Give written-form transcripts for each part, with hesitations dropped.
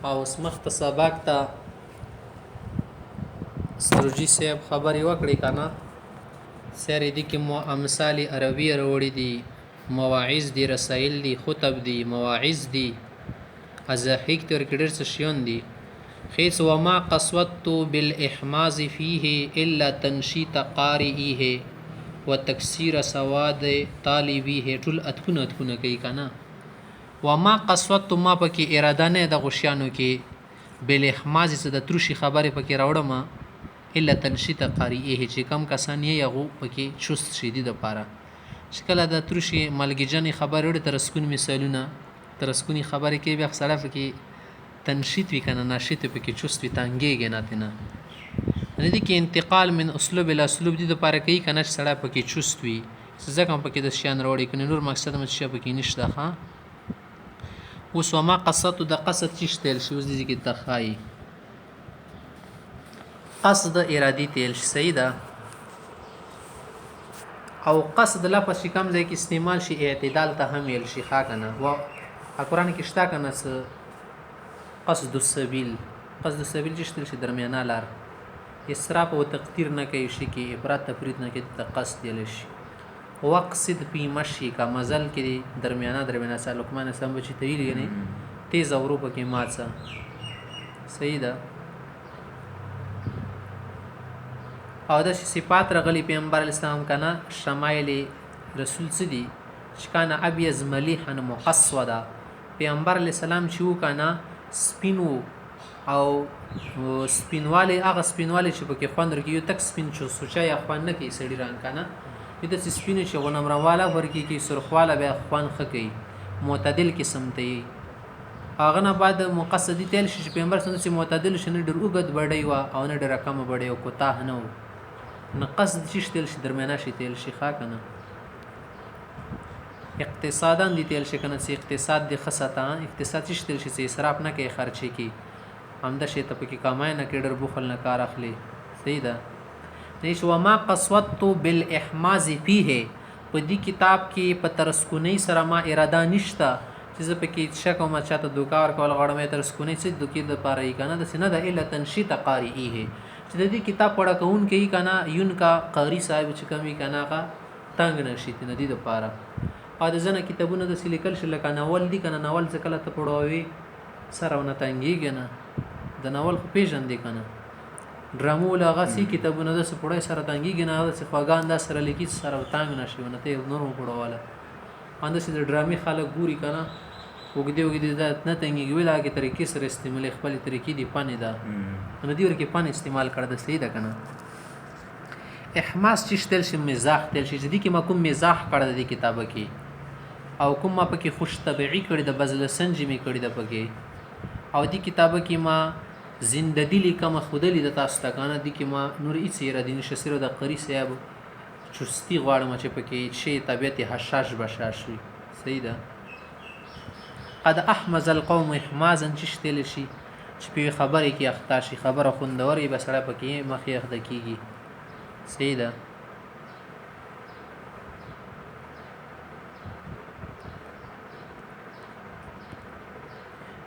او اوس مخته سبق ته سروجي صاحب خبرې وکړې که نه سر دي کې امثال عربي راوړي دي مواعظ دي رسائل دي خطب دي مواعظ دي ازاحیک ته ورکې ډېر څه شیان دي خیس وما قصوت بالاحماز فيه الا تنشيط قارئه وتكسير سواد طالبيه ټول اتکونه کوي که نه وما قصوت ما پکې اراده نه د غشیانو کې بالاحماز څه د تروشي خبرې پکې راوړم الا تنشيط قارئه چې کم کسان یې هغه پکې چست شي دي د پاره چې کله د تروشي ملګجنې خبرې وړي تر سکون مثالونه تر سکونی خبرې کې به اکثره پکې تنشیط وی کنه ناشیط پکې چست وی تانګېږي نه تنه دې کې انتقال من اسلوب الى اسلوب دي د پاره کوي کنه سړی پکې چست وي ځکه پکې د شیان وروړي کنه نور مقصد مې شي پکې نشته ها اوس وما قصد د قصد چې تل شي اوس دې کې تخای قصد ارادي تل شي صحیح ده او قصد لفظ کوم ځای کې استعمال شي اعتدال ته هم ویل شي ښا کنه و قرآن کې شته کنه قصد السبيل چې شتل شي درمیانه لار اسراف او تقدیر نه کوي شي کې افراط تفرید نه کوي ته قصد دی شي وقصد فی مشی کا مزل کې درمیانه سره لقمان سم بچی تویل یعنی تیز اورو پکې ماڅه صحیح ده او د صفات رغلی پیغمبر اسلام کنه شمایل رسول سدي چې کنه ابيض مليحا مقصودا پیغمبر علی السلام چې وکنه سپینو او سپینواله هغه سپینواله چې پکې خوند ورکې یو تک سپین چې سوچا یا خوان نه کې سړی ران کنه د سپینو چې غنمرواله ورکی کې سرخواله به خوان خکې معتدل قسم ته هغه نه بعد مقصدی تل شي پیغمبر څنګه چې معتدل شنه ډیر وګد بډای و او نه ډیر کم بډای او کوتاه نه نه قصد چې تل شي درمیانه شي تل شي ښا کنه اقتصادا دي تل شي کنه چې اقتصاد دي خصتا اقتصاد چې تل شي اسراف نه کوي خرچي کی همدا شي ته پکې کمای نه کډر بوخل نه کار اخلي صحیح ده نيش وما قصوت بالاحماز فيه په دې کتاب کې په ترسکونی سره ما اراده نشته چې زه پکې شک او ما چاته دوکار کول غړمې ترسکونی چې دوکې د پاره یې کنه د سینه د الا تنشیط قارئه چې د دې کتاب پړه کون کې کنه یون کا قاری صاحب چې کمی کنه کا تنگ نشي د دې د پاره او د زنه کتابونه د سلیکل شل کنه ناول دي کنه ناول څه کله ته پړوي سره تنګيږي نه د ناول خو پیژن دي کنه ډرامو لغسی کتابونه د سپړای سره تنګيږي نه د صفاګان د سره لیکي سره تنګ نشي ونه ته نور پړواله اند چې د ډرامي خلک ګوري کنه وګدي د نه تنګيږي ویلاګه طریقې سره استعمال خپل طریقې دی پانه ده نو دی ورکه پانه استعمال کړه د صحیح ده کنه احماس چې تل شي مزاح تل شي دي کې ما کوم مزاح کړه د کتابه کې او کوم ما پکې خوش طبيعي کړي د بزل سنجي می کړي د پکې او دی کتابه کې ما زنددی لیکم خودلی د تاسو ته کنه دی کې ما نور هیڅ را دي نشه سره د قری صاحب چستی غواړم چې پکې شی طبيعت حشاش بشاشي صحیح ده قد احمز القوم احمازا چشتل شي چې په خبره کې اخطا شي خبره خوندوري بسړه پکې مخې اخد کیږي صحیح ده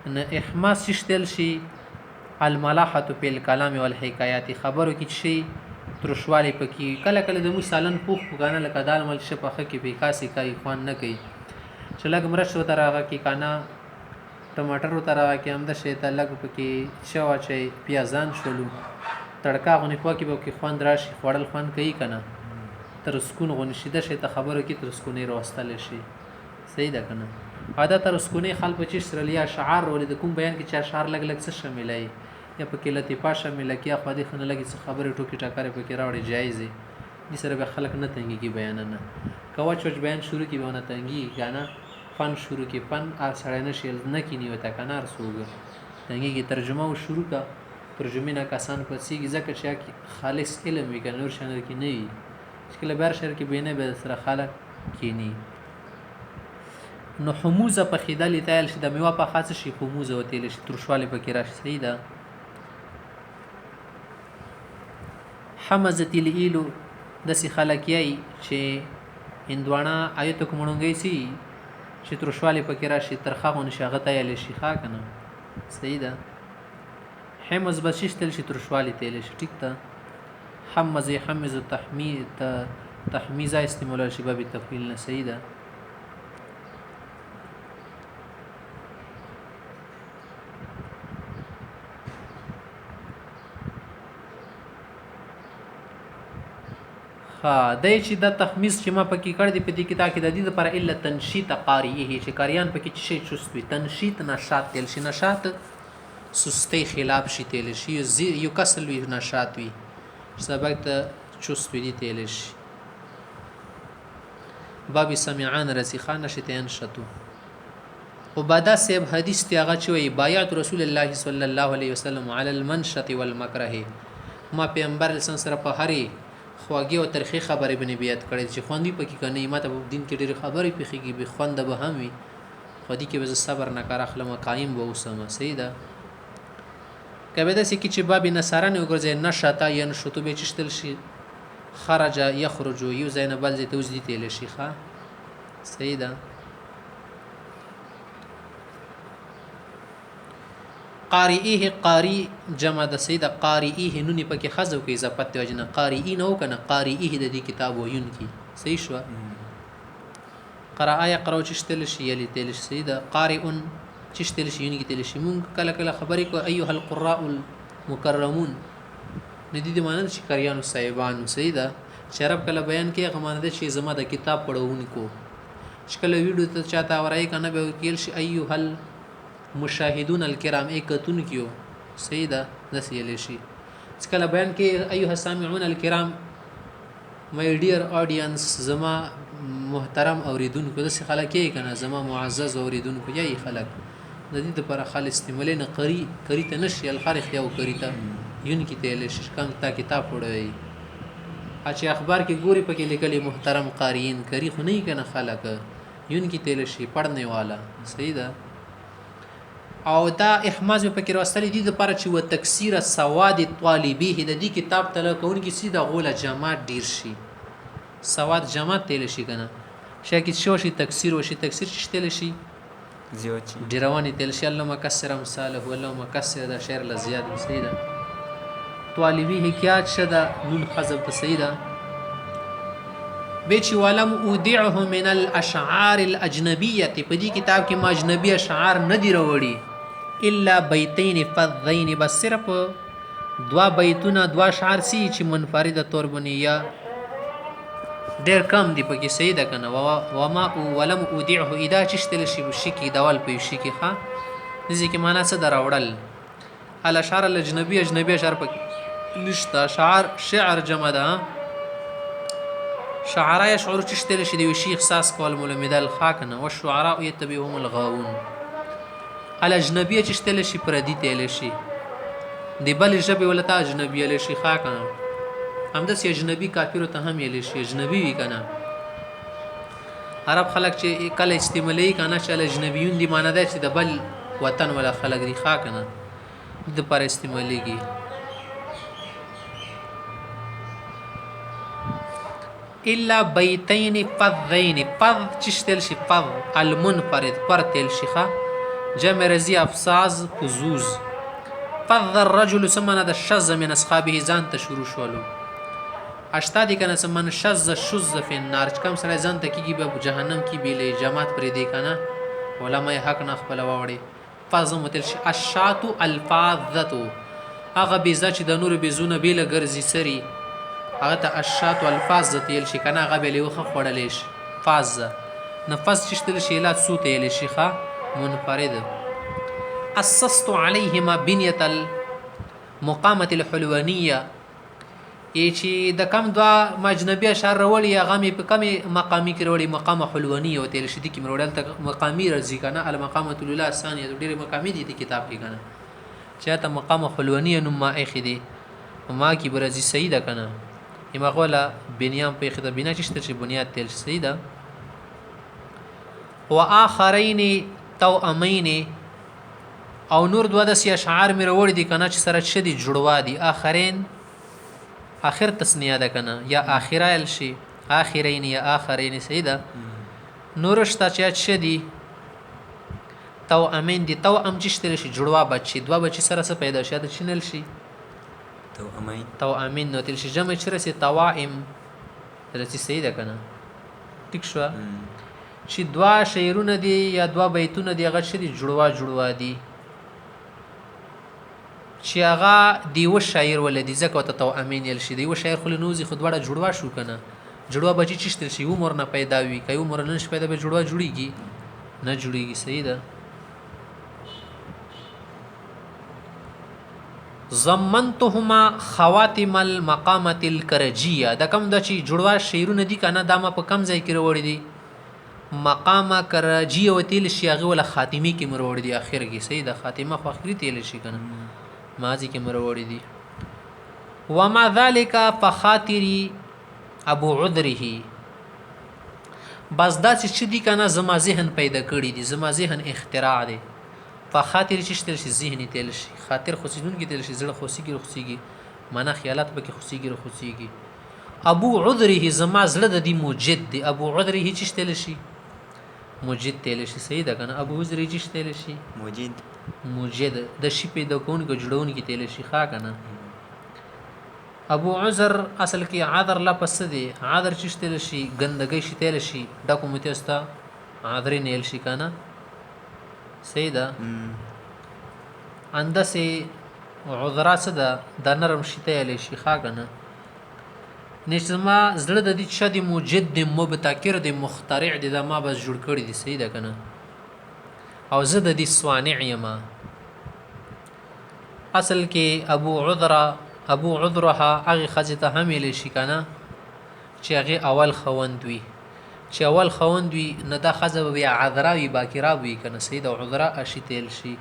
نه احماس شتل شي الملاحه په الكلام والحکایات خبرو کې شي ترشوالی پکې کله کله د مثالن پوخ غانه لکه دال مل شپخه کې به کاسي کوي خوان نه کوي چې لګ مرش وته راغه کې کانا ټماټر وته راغه کې هم د شی ته لګ پکې شوا چي پیازان شولو تړکا غونې پکې به کې خوان راشي خوړل خوان کوي کنه تر سکون غونې شي د شی ته خبرو کې تر سکونې راستل شي صحیح ده کنه عادت تر سکونې خلک په چش رلیا شعار ولې د کوم بیان کې چې اشعار لګ لګ څه شاملای یا په کې لطیفه شامل کې خو دې خنه لګي څه خبره ټوکی ټاکره په کې راوړي جایز دي سره به خلک نه تنګي کی بیان نه کوا چوچ بیان شروع کی ونه تنګي غانا فن شروع کی فن سره نه شیل نه کینی وته کنار سوګ تنګي کی ترجمه او شروع کا ترجمه نه کسان په سیګ ځکه چې خالص علم وی کنور شنر کی نه وي چې کله بهر شهر کې بینه به سره خلک کینی نو حموزه په خیدل تایل شي د میوه په خاصه شي حموزه وتیل شي ترشواله په کې راشي صحیح ده حمزه تلیلو د سی خلکیای چې هندوانا آیت کومونګی سي چې ترشواله په کې راشي ترخه غون شغه تایل شي ښا کنه صحیح ده. حمز به شش تل شي ترشوالی تیل شي ټیک ده. حمز حمز تحمیزه استعمال شي باب تفعیل نه. صحیح ده. ها دای چې د تخمیس چې ما پکې کړی دی په دې کتاب کې د دې لپاره الا تنشیط قاریه چې قاریان پکې چې شي چست وي. تنشیط نشاط تل شي. نشاط سستی خلاف شي تل شي. یو کسل وي نشاط وي سبق ته چست وي دي تل شي. باب سمعان رسخان شتین شتو. عباده صاحب حدیث ته هغه چوي بایعت رسول الله صلی الله علیه وسلم علی المنشط والمکره. ما پیغمبر لسان سره په هرې خواږی او ترخی خبرې بنې بیات کړي چې خوندې پکې کنه ماته په دین کې ډېر خبرې پخېږي به خوند به هم وي خو دې کې به صبر نه کار اخلم قائم به اوسم. صحیح ده. کبه د سکی چې باب نصارن وګرځي نشتا ینشتو به چشتل شي خرج یخرج یو زین بل زی توزدی تل شي ښا. صحیح ده. قاریه قاری جمع د سید قاریه نونی پکې خزو کې اضافت وجنه قاریین او کنه قاریه د دې کتاب وین کی. صحیح شو. قرأ یقرأ چشتل شي یلی تل شي. سید قارئ چشتل شي یون کی تل شي. مونږ کله کله خبرې کو ایها القراء المکرمون ندی دې مانند چې کریانو صاحبانو. صحیح ده. شرب کله بیان کې غمانده شي زما د کتاب پړهونکو شکل ویډیو ته چاته اورای کنه به کېل شي ایها مشاهدون الکرام ایکتون کیو. صحیح ده. دسی یلی شي کله بیان کې ایها السامعون الکرام مای ډیر اډینس زما محترم اوریدونکو دسی خلک کې کنه زما معزز اوریدونکو یی خلک د دې لپاره خالص استعمال نه کری ته نشي الخارخ یو کری ته یون کی ته لش کم تا کتاب پڑھوي اچھا اخبار کې ګوري پکې لیکلي محترم قاریین کری خو نه کنه خلک یون کی ته لشي پڑھنے والا. صحیح ده. او دا احماز په کې راستلې دي د لپاره چې و تکثیر سواد طالبيه د دې کتاب تل کون کې سیده غوله جماعت ډیر شي. سواد جماعت تل شي کنه شاکې شو شي تکثیر وشي تکثیر شتل شي زیات شي ډیروانی تل شي. الله مکسر امثاله والله مکسر دا شعر لزیاد. صحیح ده. طالبيه کیا شدا نون حذف. صحیح ده. بیچ ولم اودعه من الاشعار الاجنبيه په دې کتاب کې ما اجنبي اشعار نه دی وروړي الا بیتین فذین بس صرف دوا بیتونه دوا اشعار سي چې منفرده تور بني یا ډیر کم دی پکې. صحیح ده کنه. و ما ولم اودعه اذا چشتل شي کی دوال په شي کې ښا دې کې معنا څه دراوړل الاشعار الاجنبيه اجنبي اشعار پکې نشته. اشعار شعر جمع ده. شعراء شعور چشتل شي دی شیخ ساس کول مولمدل خاکنه او شعراء يتبعهم الغاوون. الاجنبيه چشتل شي پردي تل شي دی بل جبه ولتا اجنبيه له شي خاکنه همدس اجنبي کافر ته هم یل شي اجنبي وی کنه. عرب خلک چې کله استعمالي کنه چې اجنبيون دی معنی ده چې د بل وطن ولا خلک دی خاکنه د پر استعماليږي. الا بیتین فذین فذ چشتل شي فذ المنفرد پر تل شيخه جمع رزي افساز حزوز. فذ الرجل سمنا د شذ من اصحابه ځان ته شروع شولو اشتا دي کنه سمن شذ شذ فی النار کم سره ځان ته کیږي به جهنم کی بیلې جماعت پر دی کنه علماء حق نه خپل واوړي. فذ متل شي الشات الفاذته هغه بيزه چې د نور بيزونه بیل ګرځي سری هغه ته الشات والفاظ تل شي کنه هغه به له خړلې شي. فاز نفس چشتل شي لا سوت یل شيخه منفرد. اسست عليهما بنيه المقامه الحلوانيه چې د کم دوا مجنبي اشعار وروړي هغه می په کمی مقامي کې وروړي مقامه حلوانيه او تل شي د کی وروړل ته مقامي رضی کنه المقامه الاولى الثانيه ډېر مقامي دي د کتاب کې کنه چې ته مقامه حلوانيه نو ما اخی دي ما کی برزي صحیح ده کنه یما غولا بنیام په خدای بنا چې بنیاد تل صحیح ده. واخرین توامین او نور دوا د اشعار مې وروړي دي کنه چې سره شدي جوړوا دي. اخرین اخر تسنیه ده کنه یا اخره ال شي اخرین یا اخرین. صحیح ده. نورشتا چې شدي توأمین دي توأم چې شته شي جوړوا بچي دوه بچي سره څه پیدا شي د چینل شي توأمین نو تل شي جمع چې رسي توائم رسي صحیح ده کنه ټیک شو چې دوا شعرونه دي یا دوا بیتونه دي هغه شي جوړوا دي چې هغه دیو شاعر ولدي ځکه ته توأمین یل شي دیو شاعر خو نوزي خو دواړه جوړوا شو کنه جوړوا بچی چشتل شي عمر نه پیدا وي کای عمر نه پیدا به جوړوا جوړیږي نه جوړیږي صحیح ده ضمنتهما خواتم المقامه الکرجیه دا کوم د چې جوړوا شعرونه دي کنه دا ما په کم ځای کې وروړي دي مقامه کرجیه وتیل شي هغه ول خاتمی کې مروړي دي اخر کې صحیح ده خاتمه خو اخري تیل شي کنه ماضی کې مروړي دي وما ذلك فخاطري ابو عذره بس دا چې دی کنه زما ذهن پیدا کړی دي زما ذهن اختراع دی فخاطر چې تل شي ذهني تل شي خاطر خوشیدون کې تل شي زړه خوشيږي معنا خیالات به کې خوشيږي ابو عذره زما زړه د دې موجد دی ابو عذره چې تل شي موجد تل شي صحیح ده کنه ابو عذره چې تل شي موجد د شي پیدا کون کو جوړون کې تل شي ښا کنه ابو عذر اصل کې عذر لپس دی عذر چې تل شي ګندګي شي تل شي دا کوم تاسو عذر نه ال شي کنه صحیح ده اندسه عذرا صدا د نرم شته ال شي ښا کنه نشما زړه د دې شدي موجد د مبتکر د مخترع د ما بس جوړ کړی دي صحیح ده کنه او زه د دې صانع یم اصل کې ابو عذرها هغه خزته حمل شي کنه چې هغه اول خوند وي نه دا خزه بیا عذراوي باکرا وي کنه صحیح ده عذرا اشتل شي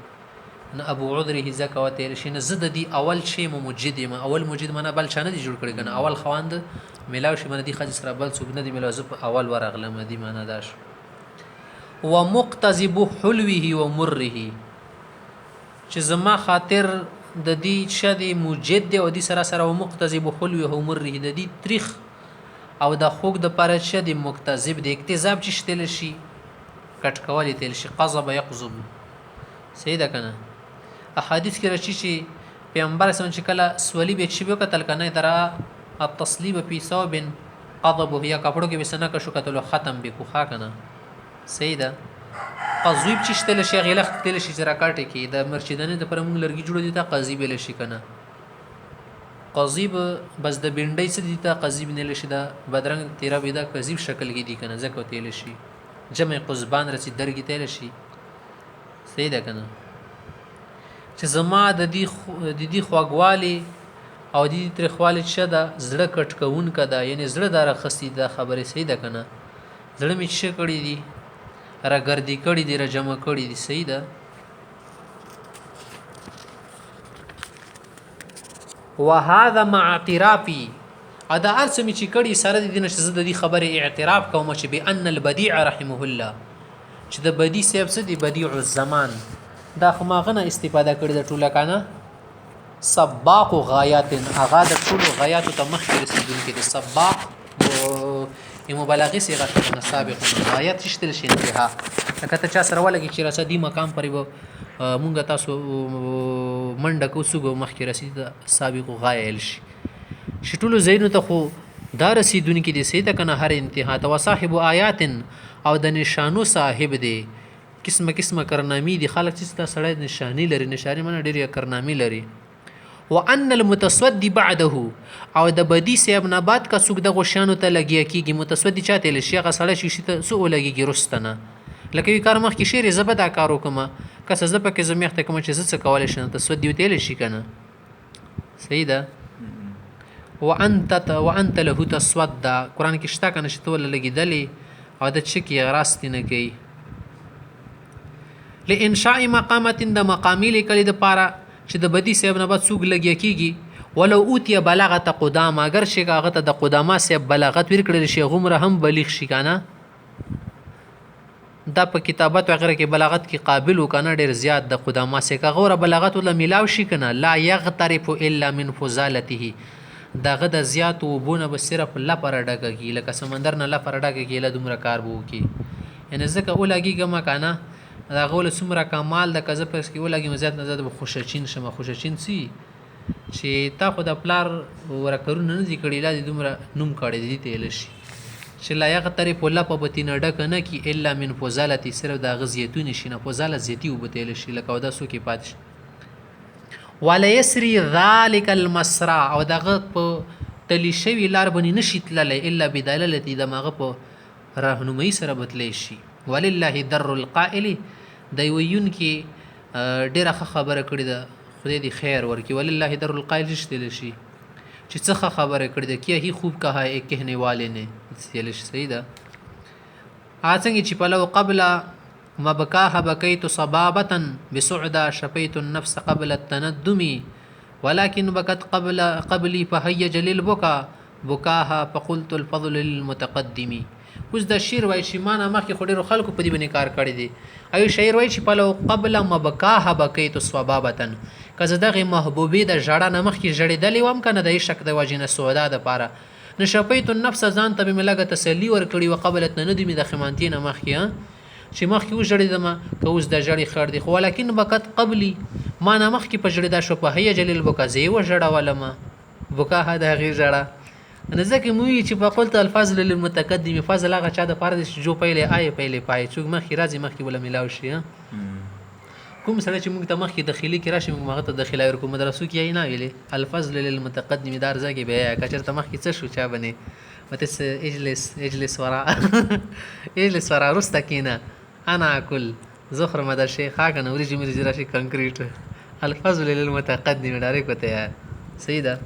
نه ابو عذره زکواتل شي نه زده دي اول شی موجد ما اول موجد منه بل چانه دي جوړ کړي کنه اول خوند ملاو شي منه دي خزه سره بل څوک نه دي ملاو زپ اول ورغله مدي منه داش ومقتذب حلوه ومره چې زما خاطر د دې شدي موجد دی او د سره سره ومقتذب حلوه ومره د دې تاریخ او د خوګ د پاره شدي مقتذب د اکتذاب چې شتل شي کټ کولې تل شي قذب يقذب صحیح ده کنه احادیث کې راشي چې پیغمبر سم چې کله سولی به شی به قتل کنه درا التصلیب فی ثوب قضب هي کپړو کې وسنه کا شو قتل ختم به کوخه کنه صحیح ده قضیب چې شتل شي غلخ تل شي چې راکټ کې د مرشدانه د پرمون لرګي جوړ دي ته قضیب له شي کنه قضیب بس د بنډۍ څخه دي ته قضیب نه لشي دا بدرنګ تیرا بيدا قضیب شکل کې دي کنه زکه تل شي جمع قزبان رسي درګي تل شي صحیح ده کنه چې زما د دې خواګوالي او د دې ترخوالي شته زړه کټکون کده یعنی زړه دار خستی دا خبره صحیح ده کنه زړه می څه کړی دي را ګردی کړی دي را جمع کړی دي صحیح ده وهذا مع اعترافي ادا ارسمي چې کړي سره د دې نشه د دې خبره اعتراف کوم چې بان البديع رحمه الله چې د بدی سیب څه دی بدیع الزمان دا خو ماغه استفاده کړی د ټوله کنه سباق غایات اغا د ټولو غایات ته مخ کې رسیدونکي د سباق مبالغه صيغه نه سابق غایات شتل شي انتها لکه ته چا سره ولګي چې رسدي مقام پرې مونږ تاسو منډه کو سوګو مخ کې رسید سابق غایل شي شټولو زینو ته خو دا رسیدونکي دي سیده کنه هر انتها تو صاحب آیات او د نشانو صاحب دی قسمه کرنامي دي خلک چې تا سړی نشانی لري نشانی منه ډیره کرنامي لري وان المتسودي بعده او د بدی سیب نه بعد کا سوق د غشانو ته لګیا کیږي متسودي چاته لشي غ سړی شي ته سو لګيږي رستنه لکه وی کار مخ کې شعر زبدا کارو کما کس زه پکې زمیخته کوم چې څه کولای شم تسودي وتل شي کنه صحیح ده وانت له تسودا قران کې شتا کنه شته ول لګیدلې او د چکی راست نه کوي لانشاء مقامات د مقامی لیکل د پاره چې د بدی صاحب نه بعد سوق لګیا کیږي ولو اوتی بلاغت قدام اگر شي هغه ته د قدامه صاحب بلاغت ورکړل شي غمره هم بلیغ شي کنه دا په کتابت وغیرہ کې بلاغت کې قابل وکنه ډیر زیات د قدامه صاحب غوړه بلاغت ول میلاو شي کنه لا یغترف الا من فضالته داغه د زیات وبونه به صرف لا پر ډګه لکه سمندر نه لا پر ډګه کې له دومره کار وو کی ان ځکه اولګي ګما کنه دا غول څومره کمال د کزه پس کې ولګي زیات نه زیات خوشچین شمه خوشچین سي چې تا خو د پلار ورکرونه نه دي کړي لا دي دومره نوم کړي دي ته لشي چې لا یغتری په لپه بتینه ډک نه کی الا من فضلتی صرف د غزیتون شي نه فضل زیتی وبتل شي لکه دا سو کې پات ولا يسري ذلك المسرع او دغه په تلی شوی لار بنی نشي تللی الا بدلالتی دماغه په راهنمایي سره بتلی شي ولله در القائل د ویون کې ډیره خبره کړې ده خدای دې خیر ورکړي ولله در القائل شتل شي چې څه خبره کړې ده کیا هی خوب کہا ہے کہنے والے نے سیلش صحیح ده اڅنګ چې پلو قبل مبکاها بکیت صبابه بسعدا شفیت النفس قبل التندم ولكن بكت قبلي فهيج للبكاء بكاها فقلت الفضل للمتقدم اوس د شعر وای چې معنا مخکې خو ډیرو خلکو په دې باندې کار کړی دی ایو شعر وای چې پلو قبل مبکاها بکیت صبابه کزه دغه محبوبې د جړه نه مخکې جړېدلې وم کنه د شک د وجنه سودا د پاره نشفیت النفس ځان ته به لګه تسلی ور کړی او قبلت نه ندی د خمانتینه مخکې چې مخکې وجړېدم که اوس د جړې خړ دی خو ولکن بکت قبلی ما نه مخکې په جړېدا شو په هي جلیل بوکا زی و جړولم بوکا هدا غیر جړه نه ځکه موي چې په قلت الفاظ للمتقدم فضل هغه چا د فرض جو پهله آی پهله پای چې مخکې راځي مخکې ولا ملاو شي کوم سره چې موږ ته مخکې داخلي کې راشي موږ هغه ته داخلي ورکو مدرسو کې نه ویلې الفضل للمتقدم دار ځکه به کچر ته مخکې څه شو چا بني مته اجلس ورا اجلس ورا رستکینا انا اكل زخر مدر شیخ هاګه نوري جمهور راشي کنکریټ الفضل للمتقدم ډارې کوته یا صحیح ده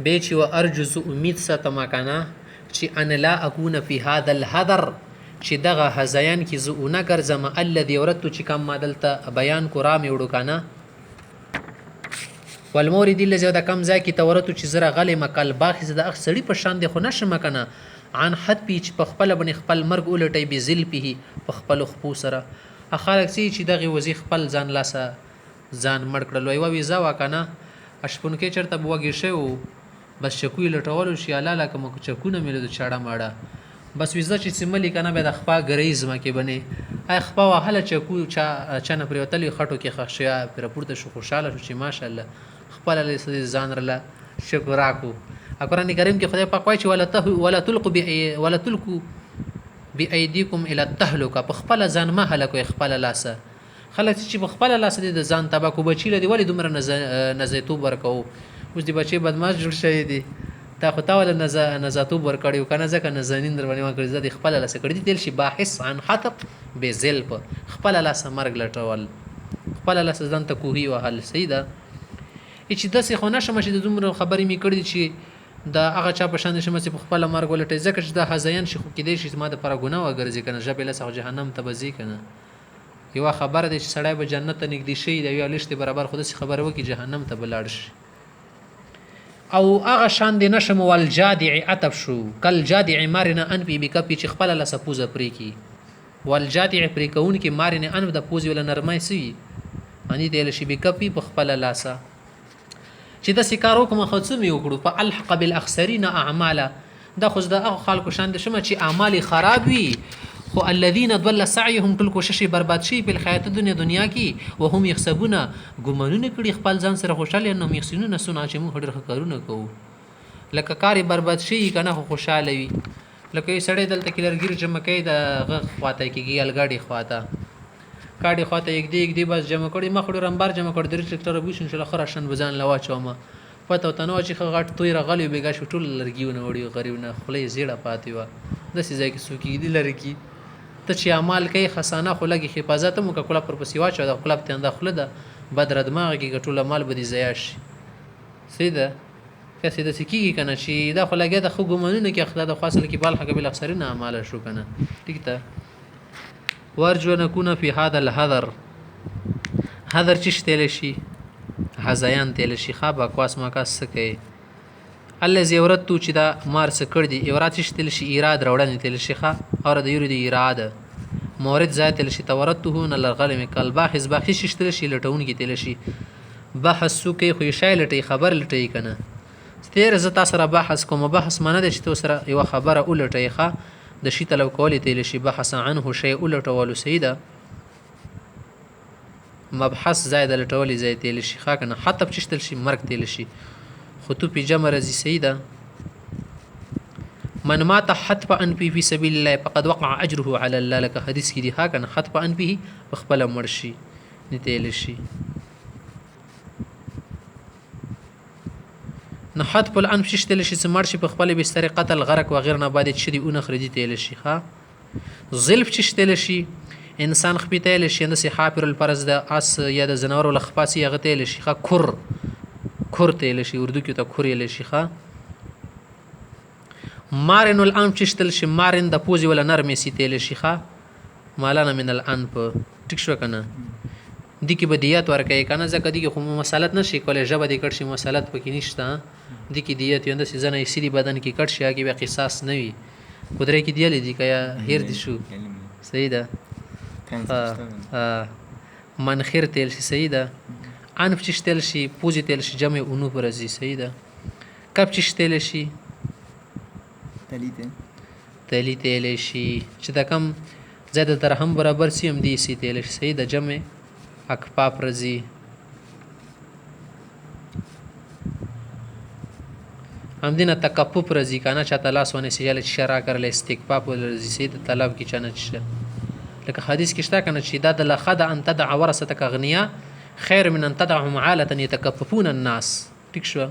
بیچ و ارجز امید ستما کنا چې ان لا اكون في هذا الهدر چې دغه هزیان کې زونه ګرځم الذي ورت چې کم مدلته بیان کو را مې وړو کنه والمورد الذي د کم ځای کې تورت چې زره غلې مکل باخذ د اخسړي په شان د خو نشم کنه عن حد پیچ په خپل بن خپل مرګ ولټي به ذل په په خپل خپو سره اخرک چې دغه وزي خپل ځان لاسه ځان مړ کړل وي وی ځوا کنه اشپون کې چرته بوګی شو بس چکوی لټول شي الاله کوم چکونه مل د چاړه ماړه بس ویزه چې سیملی کنه به د خپا غریز ما کې بني اي خپا وهله چکو چا نه پریوتلی خټو کې خښیا پر پورته شو خوشاله شو چې ماشاءالله خپل له ځان رله شکر اكو قرآن کریم کې خدای پاک وايي چې ولا تلقوا بايديكم الى التهلكه په خپل ځان ما هلکو خپل لاسه خلک چې په خپل لاسه د ځان تباکو بچی لدی ولې دومره نزیتوب ورکو اوس دی بچي بدمعاش جوړ شوی دی تا خو تا ول نزاتوب ورکړیو کنه ځکه نزنین در باندې وکړي زدي خپل لاسه کړی دی تل شي باحث عن حطب بذل په خپل لاسه مرګ لټول خپل لاسه ځان ته کوهي وهل سیده چې داسې خو نشم چې د دومره خبرې می کړی چې دا هغه چا په شان شمه چې په خپل مرګ ولټي ځکه چې د هزیان شي خو کې دی چې ما د پر ګناه وګرځي کنه جبل سه جهنم ته بزي کنه یو خبره دی چې سړی به جنت ته نږدې شي دی یو لشت برابر خو داسې خبره وکي جهنم ته بلاړ شي او هغه شان دی نشم والجادع عتب شو کل جادع مارنا ان بي بکپی چې خپل له سپوزه پرې کی والجادع پرې کون کې مارنه ان د پوز ول نرمای سي اني دل شي بکپی په خپل لاسه چې د سکارو کوم خصومي وکړو په الحق بالاخسرین اعمال دا خو د خلکو شان د شمه چې اعمال خراب وي خو الذين ضل سعيهم كل کوشش برباد شي په حیات دنیا کې وهم يحسبون ګمانونه کړي خپل ځان سره خوشاله نه محسنون سنا چې موږ ډېر کارونه کوو لکه کاری برباد شي کنه خوشاله وي لکه سړی دلته کې لرګیر جمع کوي د غ خواته کېږي الګاډي خواته کاډي خواته یک دی بس جمع کړي مخړو رمبار جمع کړي درې ټریکټر بوشن شل خرشن بزان لواچوم پته تنو چې غټ توي رغلی بیګا شټول لرګیونه وړي غریبونه خلې زیړه پاتې و د سې ځای کې سوکې دي لرګي ته چې اعمال کوي خسانه خو لګي حفاظت مو کله پر پسې واچو د خپل ته اندخله ده بدر دماغ کې ټول مال به دي زیاش سیده کسې د سکیږي کنه چې دا خو لګي د خو ګمانونه کې خدای د خاصل کې بال حق بل اکثرین اعمال شو کنه ٹھیک ته ورجو نكون في هذا الحذر حذر چشتل شي حزیان تل شي خابه کواس ما کاس سکه الذي ورتو چې دا مار سکړ دي اورات شتل شي ایراد روړنه تل شيخه اور د یوري دی اراده مورد ذات تل شي تورته نه لغلم قلبا حزب شتل شي لټون کې تل شي بحث وکړي خو شای لټي خبر لټي کنه تیر زه تاسو سره بحث کوم بحث معنی د چې تاسو سره یو خبره ولټي ښه د شي طلب کولې تل شي بحث عنه شی ولټولو سیده مبحث زائد لټولې زائد تل شي ښه کنه حتی چشتل شي مرګ تل شي خطو پی جمع رزي سیده من مات حتف انفه في سبيل الله فقد وقع اجره على الله لك حدیث کې دی ها کنه حتف انفه خپل مرشي نتیل شي نه حتف الانف شتل شي مرشي په خپل بستر قتل غرق و غیر نه بعد شدي اون خرجي تیل شي ها ظلف شتل شي انسان خپیتل شي نه سي حافر الفرز د اس یا د زنور ول خپاسي غتل شي ها کور تیل شي اردو کې ته کور یل شي ها مارن الانف چشتل شي مارن د پوزي ولا نرمي سي تیل شي ها مالانا من الانف ټیک شو کنه دي کې بدیات ورکې کنه ځکه دي کې خو مسالت نشي کولای جبه دي کړ شي مسالت پکې نشته دي کې دیت یوند سي زنه سړي بدن کې کټ شي کې به قصاص نه وي قدرت کې دی لدی کیا هیر دي شو صحیح ده منخر تیل شي صحیح ده انف چشتل شي پوزي تیل شي جمع اونو پر ازي صحیح ده کب چشتل شي تلی تیل شي چې دا کم زیاده تر هم برابر سي هم دي سي تیل شي صحیح ده جمع اکفاف رزي هم دینه تکفف رزي کنه چا تلاس ونه سيال شرع کړل استکفاف رزي سي د طلب کی چانه شه لکه حدیث کې شته کنه چې دا د لخد ان تدع ورثتك اغنيا خير من ان تدعهم عاله يتكففون الناس ټیک شو